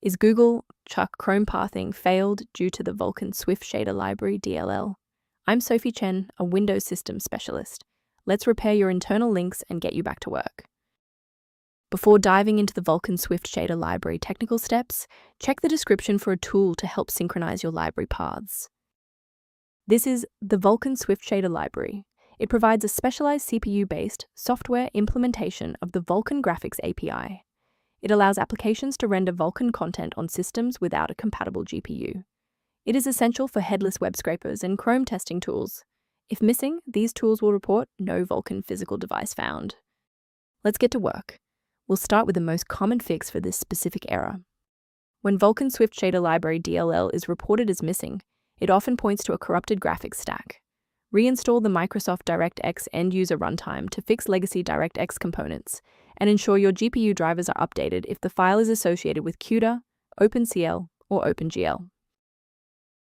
Is Google Chuck Chrome pathing failed due to the Vulkan SwiftShader Library DLL? I'm Sophie Chen, a Windows systems specialist. Let's repair your internal links and get you back to work. Before diving into the Vulkan SwiftShader Library technical steps, check the description for a tool to help synchronize your library paths. This is the Vulkan SwiftShader Library. It provides a specialized CPU-based software implementation of the Vulkan Graphics API. It allows applications to render Vulkan content on systems without a compatible GPU. It is essential for headless web scrapers and Chrome testing tools. If missing, these tools will report no Vulkan physical device found. Let's get to work. We'll start with the most common fix for this specific error. When Vulkan SwiftShader Library DLL is reported as missing, it often points to a corrupted graphics stack. Reinstall the Microsoft DirectX end-user runtime to fix legacy DirectX components, and ensure your GPU drivers are updated if the file is associated with CUDA, OpenCL, or OpenGL.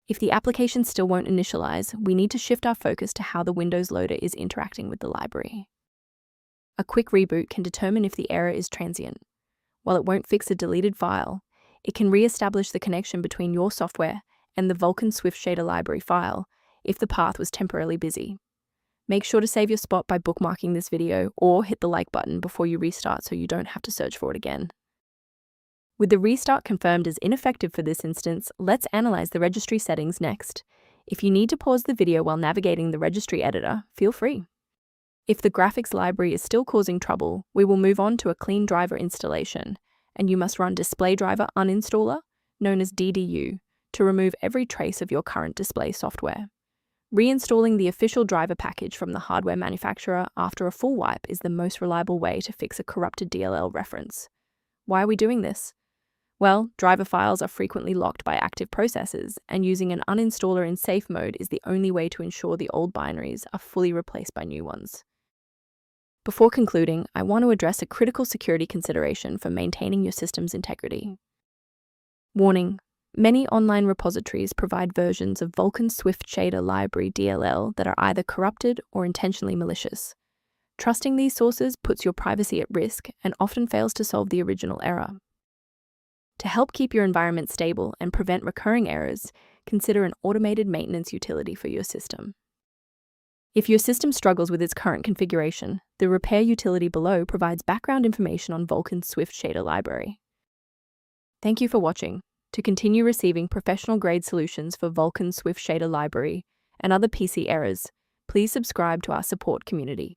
If the application still won't initialize, we need to shift our focus to how the Windows loader is interacting with the library. A quick reboot can determine if the error is transient. While it won't fix a deleted file, it can re-establish the connection between your software and the Vulkan SwiftShader library file if the path was temporarily busy. Make sure to save your spot by bookmarking this video or hit the like button before you restart so you don't have to search for it again. With the restart confirmed as ineffective for this instance, let's analyze the registry settings next. If you need to pause the video while navigating the registry editor, feel free. If the graphics library is still causing trouble, we will move on to a clean driver installation, and you must run Display Driver Uninstaller, known as DDU, to remove every trace of your current display software. Reinstalling the official driver package from the hardware manufacturer after a full wipe is the most reliable way to fix a corrupted DLL reference. Why are we doing this? Well, driver files are frequently locked by active processes, and using an uninstaller in safe mode is the only way to ensure the old binaries are fully replaced by new ones. Before concluding, I want to address a critical security consideration for maintaining your system's integrity. Warning: many online repositories provide versions of Vulkan SwiftShader Library DLL that are either corrupted or intentionally malicious. Trusting these sources puts your privacy at risk and often fails to solve the original error. To help keep your environment stable and prevent recurring errors, consider an automated maintenance utility for your system. If your system struggles with its current configuration, the repair utility below provides background information on Vulkan SwiftShader Library. Thank you for watching. To continue receiving professional-grade solutions for Vulkan SwiftShader Library and other PC errors, please subscribe to our support community.